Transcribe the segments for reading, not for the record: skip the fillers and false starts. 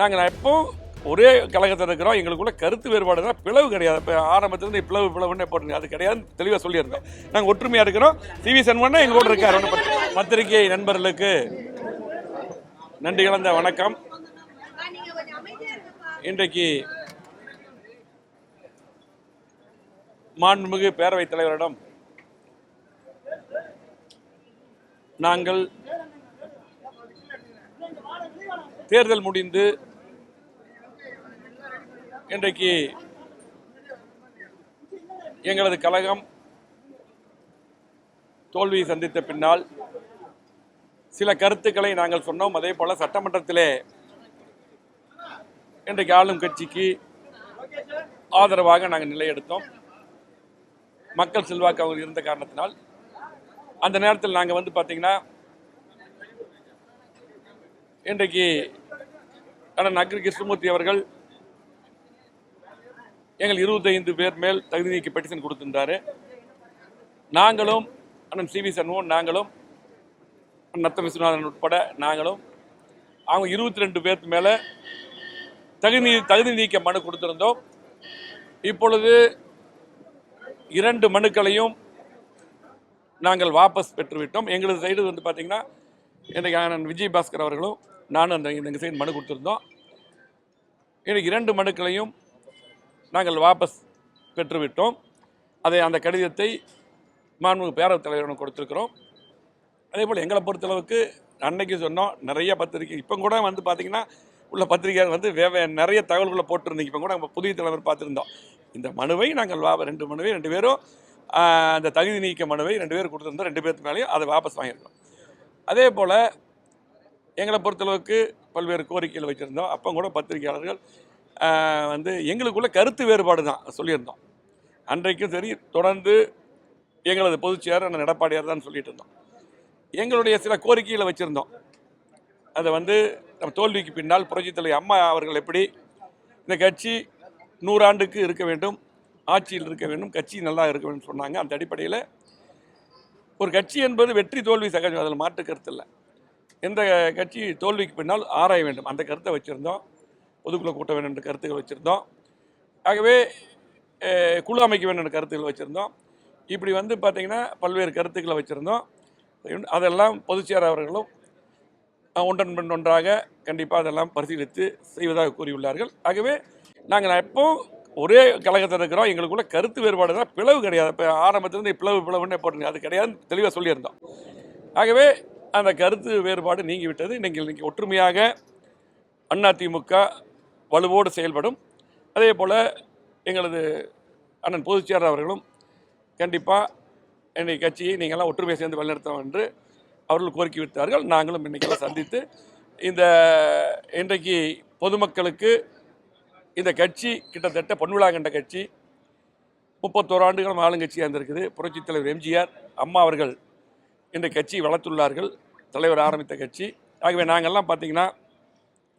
நாங்கள் எப்போ ஒரே கழகத்தில் இருக்கிறோம். எங்களுக்குள்ள கருத்து வேறுபாடு தான், பிளவு கிடையாது. இப்போ ஆரம்பத்திலிருந்து பிளவுன்னே போட்டுருங்க, அது கிடையாது, தெளிவாக சொல்லியிருந்தோம். நாங்கள் ஒற்றுமையாக இருக்கிறோம். சிவி சண்முகன்னா எங்களோட இருக்கார். பத்திரிகை நண்பர்களுக்கு நன்றி கலந்த வணக்கம். இன்றைக்கு மாண்புமிகு பேரவைத் தலைவரிடம் நாங்கள் தேர்தல் முடிந்து இன்றைக்கு எங்களது கழகம் தோல்வியை சந்தித்த பின்னால் சில கருத்துக்களை நாங்கள் சொன்னோம். அதே போல சட்டமன்றத்திலே இன்றைக்கு ஆளும் கட்சிக்கு ஆதரவாக நாங்கள் நிலையெடுத்தோம். மக்கள் செல்வாக்கு அவங்க இருந்த காரணத்தினால் அந்த நேரத்தில் நாங்கள் பார்த்தீங்கன்னா இன்றைக்கு அண்ணன் அக்ரி கிருஷ்ணமூர்த்தி அவர்கள் எங்கள் 25 பேர் மேல் தகுதி நீக்கி பெட்டிஷன் கொடுத்திருந்தாரு. நாங்களும் அண்ணன் சிவி சண்முகம், நாங்களும் நத்தம் விஸ்வநாதன் உட்பட நாங்களும் அவங்க 22 பேருக்கு மேலே தகுதி நீக்க மனு கொடுத்திருந்தோம். இப்பொழுது 2 மனுக்களையும் நாங்கள் வாபஸ் பெற்றுவிட்டோம். எங்களது சைடு பார்த்தீங்கன்னா இன்றைக்கு அண்ணன் விஜய் பாஸ்கர் அவர்களும் நானும் எங்கள் சைடு மனு கொடுத்துருந்தோம். இன்றைக்கு 2 மனுக்களையும் நாங்கள் வாபஸ் பெற்றுவிட்டோம். அந்த கடிதத்தை மாண்புமிகு பேரவைத் தலைவரிடம் கொடுத்துருக்கிறோம். அதே போல் எங்களை பொறுத்தளவுக்கு அன்னைக்கு சொன்னோம், நிறைய பத்திரிகை இப்போ கூட பார்த்தீங்கன்னா உள்ள பத்திரிகையாளர் நிறைய தகவல்களை போட்டிருந்தீங்க. இப்போ கூட நம்ம புதிய தலைவர் பார்த்துருந்தோம். இந்த மனுவை நாங்கள் 2 பேரும் அந்த தகுதி நீக்க மனுவை 2 பேர் கொடுத்துருந்தோம். 2 பேருக்கு மேலேயும் அதை வாபஸ் வாங்கியிருக்கோம். அதே போல் எங்களை பொறுத்தளவுக்கு பல்வேறு கோரிக்கைகள் வச்சுருந்தோம். அப்போ கூட பத்திரிகையாளர்கள் எங்களுக்குள்ள கருத்து வேறுபாடு தான் சொல்லியிருந்தோம். அன்றைக்கும் சரி, தொடர்ந்து எங்களது பொதுச் செயலர் அண்ணன் எடப்பாடியார் தான் சொல்லிட்டு இருந்தோம். எங்களுடைய சில கோரிக்கைகளை வச்சுருந்தோம். அதை நம்ம தோல்விக்கு பின்னால் புரட்சித் தலைவர் அம்மா அவர்கள் எப்படி இந்த கட்சி 100 ஆண்டுக்கு இருக்க வேண்டும், ஆட்சியில் இருக்க வேண்டும், கட்சி நல்லா இருக்க வேண்டும் சொன்னாங்க. அந்த அடிப்படையில் ஒரு கட்சி என்பது வெற்றி தோல்வி சகஜம், அதில் மாற்று கருத்து இல்லை. எந்த கட்சி தோல்விக்கு பின்னால் ஆராய வேண்டும், அந்த கருத்தை வச்சுருந்தோம். பொதுக்குழு கூட்ட வேண்டும் என்ற கருத்துக்கள் வச்சுருந்தோம். ஆகவே குழு அமைக்க வேண்டும் என்ற கருத்துக்கள் வச்சுருந்தோம். இப்படி பார்த்தீங்கன்னா பல்வேறு கருத்துக்களை வச்சுருந்தோம். அதெல்லாம் பொதுச்செயலாளர் அவர்களும் ஒன்றன் பின் ஒன்றாக கண்டிப்பாக அதெல்லாம் பரிசீலித்து செய்வதாக கூறியுள்ளார்கள். ஆகவே நாங்கள் எப்போ ஒரே கழகத்தில் இருக்கிறோம். எங்களுக்குள்ள கருத்து வேறுபாடு தான், பிளவு கிடையாது. இப்போ ஆரம்பத்திலிருந்து பிளவுன்னே போட்டுருங்க, அது கிடையாது, தெளிவாக சொல்லியிருந்தோம். ஆகவே அந்த கருத்து வேறுபாடு நீங்கிவிட்டது. இன்னைக்கு ஒற்றுமையாக அதிமுக வலுவோடு செயல்படும். அதே போல் எங்களது அண்ணன் பொதுச் செயலாளர் அவர்களும் கண்டிப்பாக இன்றைக்கு கட்சியை நீங்கள்லாம் ஒற்றுமையை சேர்ந்து வழிநடத்தோம் என்று அவர்கள் கோரிக்கை விட்டார்கள். நாங்களும் இன்றைக்கெல்லாம் சந்தித்து இன்றைக்கு பொதுமக்களுக்கு இந்த கட்சி கிட்டத்தட்ட பொன்விழா கண்ட கட்சி, 31 ஆண்டுகளும் ஆளுங்கட்சியாக இருந்திருக்குது. புரட்சித் தலைவர் எம்ஜிஆர் அம்மா அவர்கள் இந்த கட்சியை வளர்த்துள்ளார்கள், தலைவர் ஆரம்பித்த கட்சி. ஆகவே நாங்கள்லாம் பார்த்தீங்கன்னா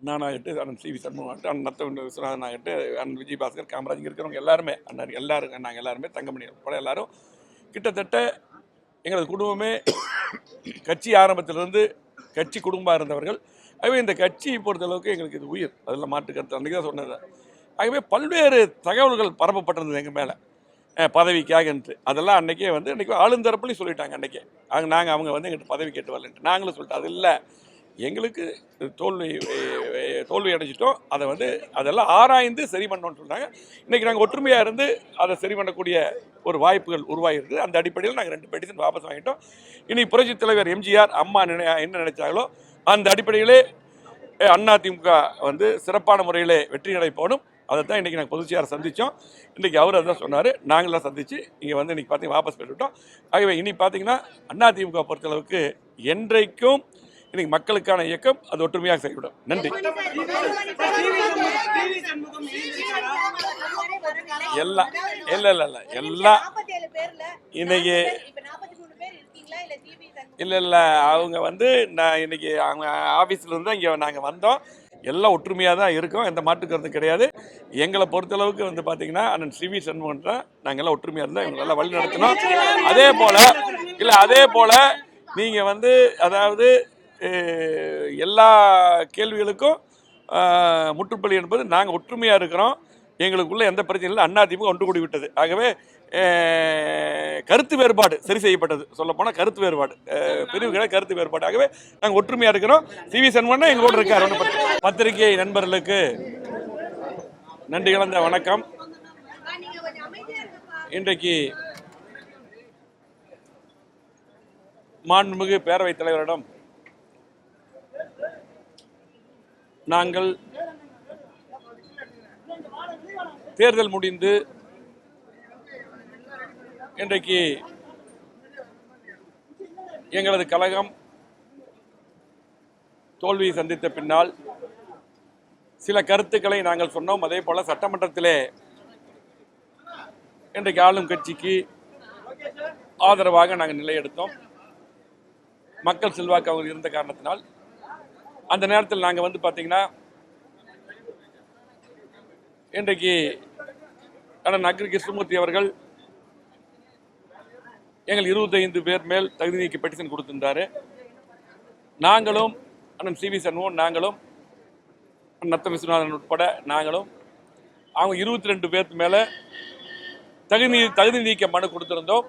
நானாகட்டு, அண்ணன் சிவி சண்முகம் ஆகட்டும், அண்ணன் நத்தம் விஸ்வநாதன் ஆகட்டும், அண்ணன் விஜய் பாஸ்கர், காமராஜ், இங்கே இருக்கிறவங்க எல்லாருமே, அண்ணன் எல்லாரும், நாங்கள் எல்லாருமே, தங்கமணி உட்பட எல்லாரும் கிட்டத்தட்ட எங்களது குடும்பமே கட்சி ஆரம்பத்திலிருந்து கட்சி குடும்பமாக இருந்தவர்கள். ஆகவே இந்த கட்சியை பொறுத்தளவுக்கு எங்களுக்கு இது உயிர், அதெல்லாம் மாற்று கருத்து அன்றைக்கி தான் சொன்னது. ஆகவே பல்வேறு தகவல்கள் பரப்பப்பட்டிருந்தது எங்கள் மேலே பதவிக்காக என்று. அதெல்லாம் அன்றைக்கே இன்றைக்கி ஆளுந்தரப்புலையும் சொல்லிட்டாங்க. அன்றைக்கே நாங்கள் அவங்க எங்கிட்ட பதவி கேட்டு வரலன்ட்டு நாங்களும் சொல்லிட்டோம். அது இல்லை, எங்களுக்கு தோல்வி அடைஞ்சிட்டோம், அதை அதெல்லாம் ஆராய்ந்து சரி பண்ணோன்னு சொன்னாங்க. இன்றைக்கி நாங்கள் ஒற்றுமையாக இருந்து அதை சரி பண்ணக்கூடிய ஒரு வாய்ப்புகள் உருவாகிருக்கு. அந்த அடிப்படையில் நாங்கள் 2 பெட்டிஷன் வாபஸ் வாங்கிட்டோம். இனி புரட்சித் தலைவர் எம்ஜிஆர் அம்மா என்ன நினைச்சாங்களோ அந்த அடிப்படையிலே அதிமுக சிறப்பான முறையிலே வெற்றி நடை போகணும். அதை தான் இன்றைக்கி நாங்கள் பொதுச் செயலாளர் சந்தித்தோம். இன்றைக்கி அவர் அதான் சொன்னார், நாங்களாம் சந்தித்து இங்கே இன்றைக்கி பார்த்தீங்கன்னா வாபஸ் பெற்றுவிட்டோம். ஆகவே இனி பார்த்தீங்கன்னா அதிமுக பொறுத்தளவுக்கு என்றைக்கும் இன்னைக்கு மக்களுக்கான இயக்கம் அது ஒற்றுமையாக செயல்படும். நன்றி. எல்லாம் எல்லாம் இன்னைக்கு இல்லை அவங்க நான் இன்னைக்கு அவங்க ஆஃபீஸில் இருந்தால் இங்கே நாங்கள் வந்தோம். எல்லாம் ஒற்றுமையாக தான் இருக்கோம், எந்த மாற்று கருத்து கிடையாது. எங்களை பொறுத்தளவுக்கு பார்த்தீங்கன்னா அண்ணன் சிவி சண்முகம் தான் நாங்கள் எல்லாம் ஒற்றுமையாக இருந்தால் இவங்க நல்லா வழி நடத்தணும். அதே போல் நீங்கள் அதாவது எல்லா கேள்விகளுக்கும் முற்றுப்புள்ளி என்பது நாங்கள் ஒற்றுமையாக இருக்கிறோம், எங்களுக்குள்ள எந்த பிரச்சனையும் இல்லை, அதிமுக ஒன்று கூடி விட்டது. ஆகவே கருத்து வேறுபாடு சரி செய்யப்பட்டது. சொல்லப்போனால் கருத்து வேறுபாடு பிரிவுகளை கருத்து வேறுபாடு. ஆகவே நாங்கள் ஒற்றுமையாக இருக்கிறோம். சிவி சண்முகன் எங்களோடு இருக்கார். பத்திரிகை நண்பர்களுக்கு நன்றி கலந்த வணக்கம். இன்றைக்கு மாண்புமிகு பேரவைத் தலைவரிடம் நாங்கள் தேர்தல் முடிந்து இன்றைக்கு எங்களது கழகம் தோல்வியை சந்தித்த பின்னால் சில கருத்துக்களை நாங்கள் சொன்னோம். அதே போல சட்டமன்றத்திலே இன்றைக்கு ஆளும் கட்சிக்கு ஆதரவாக நாங்கள் நிலையெடுத்தோம். மக்கள் செல்வாக்கு அவங்க இருந்த காரணத்தினால் அந்த நேரத்தில் நாங்கள் வந்து பார்த்தீங்கன்னா இன்றைக்கு அண்ணன் அக்ரி கிருஷ்ணமூர்த்தி அவர்கள் எங்கள் 25 பேர் மேல் தகுதி நீக்கி பெட்டிஷன் கொடுத்திருந்தாரு. நாங்களும் அண்ணன் சிவி சண்முகன், நாங்களும் நத்தம் விஸ்வநாதன் உட்பட நாங்களும் அவங்க 22 பேருக்கு மேலே தகுதி நீக்க மனு கொடுத்திருந்தோம்.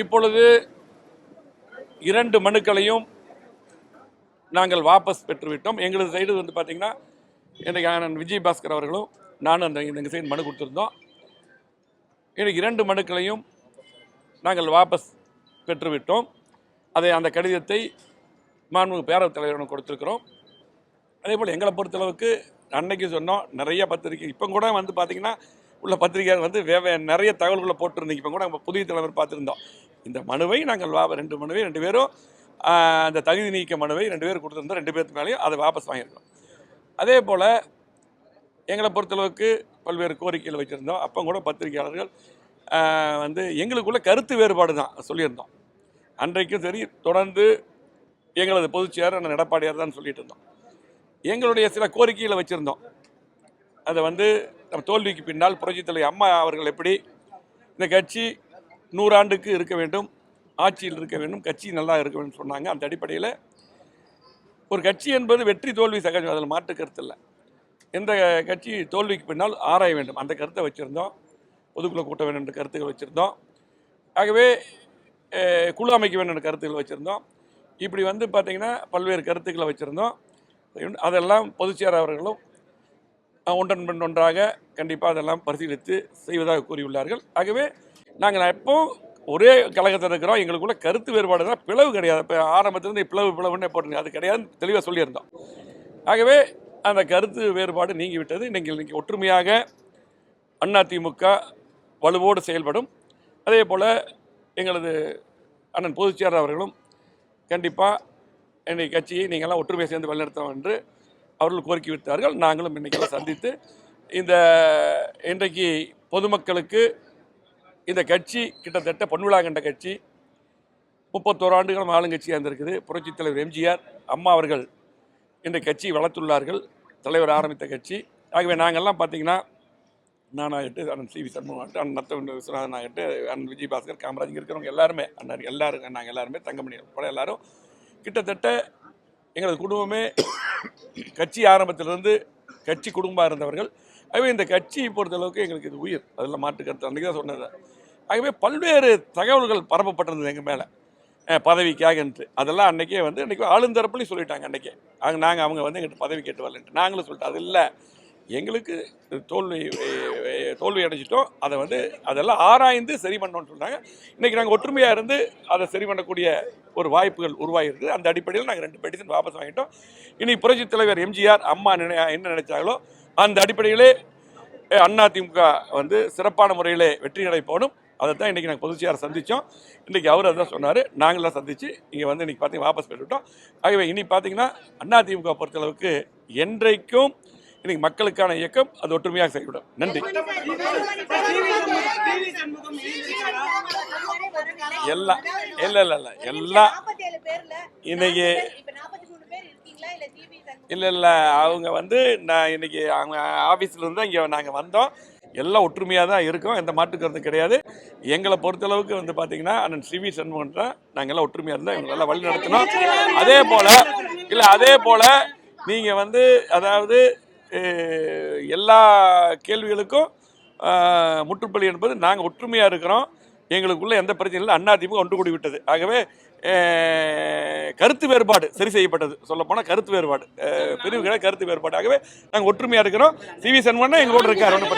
இப்பொழுது 2 மனுக்களையும் நாங்கள் வாபஸ் பெற்றுவிட்டோம். எங்களது சைடு வந்து பார்த்தீங்கன்னா இன்றைக்கு அண்ணன் விஜய் பாஸ்கர் அவர்களும் நானும் அந்த சைடு மனு கொடுத்துருந்தோம். இன்றைக்கு 2 மனுக்களையும் நாங்கள் வாபஸ் பெற்றுவிட்டோம். அந்த கடிதத்தை மாண்புமிகு பேரவைத் தலைவரிடம் கொடுத்துருக்கிறோம். அதே போல் எங்களை பொறுத்தளவுக்கு அன்னைக்கு சொன்னோம், நிறைய பத்திரிகை இப்போ கூட வந்து பார்த்தீங்கன்னா உள்ள பத்திரிகை வந்து நிறைய தகவல்களை போட்டிருந்தீங்க. இப்போ கூட நம்ம புதிய தலைவர் பார்த்துருந்தோம். இந்த மனுவை நாங்கள் 2 மனுவை 2 பேரும் அந்த தகுதி நீக்க மனுவை 2 பேர் கொடுத்துருந்தோம். 2 பேருக்கு மேலேயும் அதை வாபஸ் வாங்கியிருக்கோம். அதே போல் எங்களை பொறுத்தளவுக்கு பல்வேறு கோரிக்கைகள் வச்சுருந்தோம். அப்போ கூட பத்திரிகையாளர்கள் வந்து எங்களுக்குள்ள கருத்து வேறுபாடு தான் சொல்லியிருந்தோம். அன்றைக்கும் சரி, தொடர்ந்து எங்களது பொதுச் செயலாளர் எடப்பாடியார் தான் சொல்லிட்டு இருந்தோம். எங்களுடைய சில கோரிக்கைகளை வச்சுருந்தோம். அதை வந்து நம்ம தோல்விக்கு பின்னால் புரட்சித் தலைவர் அம்மா அவர்கள் எப்படி இந்த கட்சி 100 ஆண்டுக்கு இருக்க வேண்டும், ஆட்சியில் இருக்க வேண்டும், கட்சி நல்லா இருக்க வேண்டும் சொன்னாங்க. அந்த அடிப்படையில் ஒரு கட்சி என்பது வெற்றி தோல்வி சகஜம், அதில் மாற்று கருத்து இல்லை. எந்த கட்சி தோல்விக்கு பின்னால் ஆராய வேண்டும், அந்த கருத்தை வச்சுருந்தோம். பொதுக்குழு கூட்ட வேண்டும் என்ற கருத்துக்கள் வச்சுருந்தோம். ஆகவே குழு அமைக்க வேண்டும் என்ற கருத்துக்கள் வச்சுருந்தோம். இப்படி வந்து பார்த்திங்கன்னா பல்வேறு கருத்துக்களை வச்சுருந்தோம். அதெல்லாம் பொதுச்செயலாளர் அவர்களும் ஒன்றன் பின் ஒன்றாக கண்டிப்பாக அதெல்லாம் பரிசீலித்து செய்வதாக கூறியுள்ளார்கள். ஆகவே நாங்கள் எப்போ ஒரே கழகத்தில் இருக்கிறோம், எங்களுக்குள்ள கருத்து வேறுபாடு தான், பிளவு கிடையாது. இப்போ ஆரம்பத்திலிருந்து பிளவுன்னே போட்டுருங்க, அது கிடையாது, தெளிவாக சொல்லியிருந்தோம். ஆகவே அந்த கருத்து வேறுபாடு நீங்கிவிட்டது. இன்னைக்கு ஒற்றுமையாக அதிமுக வலுவோடு செயல்படும். அதே போல் எங்களது அண்ணன் பொதுச் செயலாளர் அவர்களும் கண்டிப்பாக இன்றைக்கு கட்சியை நீங்கள்லாம் ஒற்றுமையை சேர்ந்து வழிநடத்தோம் என்று அவர்கள் கோரிக்கை விடுத்தார்கள். நாங்களும் இன்றைக்கெல்லாம் சந்தித்து இன்றைக்கு பொதுமக்களுக்கு இந்த கட்சி கிட்டத்தட்ட பொன்விழா கண்ட கட்சி, 31 ஆண்டுகளும் ஆளுங்கட்சியாக இருந்திருக்குது. புரட்சித் தலைவர் எம்ஜிஆர் அம்மா அவர்கள் இந்த கட்சியை வளர்த்துள்ளார்கள், தலைவர் ஆரம்பித்த கட்சி. ஆகவே நாங்கள்லாம் பார்த்தீங்கன்னா நானாகட்டு, அண்ணன் சிவி சண்முகம் ஆகட்டும், அண்ணன் நத்தம் விஸ்வநாதன் ஆகட்டு, அண்ணன் விஜய் பாஸ்கர், காமராஜ் இருக்கிறவங்க எல்லாருமே, அண்ணன் எல்லாரும், நாங்கள் எல்லாருமே, தங்கமணி உட்பட எல்லாரும் கிட்டத்தட்ட எங்களது குடும்பமே கட்சி ஆரம்பத்திலிருந்து கட்சி குடும்பமாக இருந்தவர்கள். ஆகவே இந்த கட்சியை பொறுத்தளவுக்கு எங்களுக்கு இது உயிர், அதெல்லாம் மாற்று கருத்து அன்றைக்கி தான் சொன்னது. ஆகவே பல்வேறு தகவல்கள் பரப்பப்பட்டிருந்தது எங்கள் மேலே பதவிக்காக என்று. அதெல்லாம் அன்றைக்கே வந்து இன்றைக்கி ஆளுந்தரப்புலையும் சொல்லிட்டாங்க. அன்றைக்கே நாங்கள் அவங்க வந்து எங்கிட்ட பதவி கேட்டு வரலன்ட்டு நாங்களும் சொல்லிட்டோம். அது இல்லை, எங்களுக்கு தோல்வி அடைஞ்சிட்டோம், அதை வந்து அதெல்லாம் ஆராய்ந்து சரி பண்ணோன்னு சொன்னாங்க. இன்றைக்கி நாங்கள் ஒற்றுமையாக இருந்து அதை சரி பண்ணக்கூடிய ஒரு வாய்ப்புகள் உருவாகிருக்கு. அந்த அடிப்படையில் நாங்கள் 2 பெட்டிஷன் வாபஸ் வாங்கிட்டோம். இனி புரட்சித் தலைவர் எம்ஜிஆர் அம்மா என்ன நினைச்சாங்களோ அந்த அடிப்படையிலே அதிமுக வந்து சிறப்பான முறையில் வெற்றி நடை போகணும். அதை தான் இன்றைக்கி நாங்கள் பொதுச்செயலாளர் சந்தித்தோம். இன்றைக்கி அவர் அதை தான் சொன்னார். நாங்களாம் சந்தித்து இங்கே வந்து இன்றைக்கி பார்த்தீங்கன்னா வாபஸ் பெற்றுவிட்டோம். ஆகவே இனி பார்த்தீங்கன்னா அதிமுக பொறுத்தளவுக்கு என்றைக்கும் இன்னைக்கு மக்களுக்கான இயக்கம் அது ஒற்றுமையாக செயல்படும். நன்றி. எல்லாம் இன்னைக்கு இல்லை அவங்க வந்து நான் இன்னைக்கு அவங்க ஆஃபீஸில் இருந்து இங்கே நாங்கள் வந்தோம். எல்லாம் ஒற்றுமையாக தான் இருக்கோம், எந்த மாற்று கருத்து கிடையாது. எங்களை பொறுத்தளவுக்கு வந்து பார்த்தீங்கன்னா அண்ணன் சிவி சண்முகன் தான் நாங்கள் எல்லாம் ஒற்றுமையாக இருந்தால் எங்களை எல்லாம் வழி நடத்தினோம். அதே போல் நீங்கள் வந்து அதாவது எல்லா கேள்விகளுக்கும் முற்றுப்புள்ளி என்பது நாங்கள் ஒற்றுமையாக இருக்கிறோம். எங்களுக்குள்ள எந்த பிரச்சனையும் இல்லை. அதிமுக ஒன்று கூடி விட்டது. ஆகவே கருத்து வேறுபாடு சரி செய்யப்பட்டது. சொல்லப்போனால் கருத்து வேறுபாடு பிரிவுகளை கருத்து வேறுபாடு. ஆகவே நாங்கள் ஒற்றுமையாக இருக்கிறோம். CV சண்முகன் எங்களோட இருக்கார். ஒன்று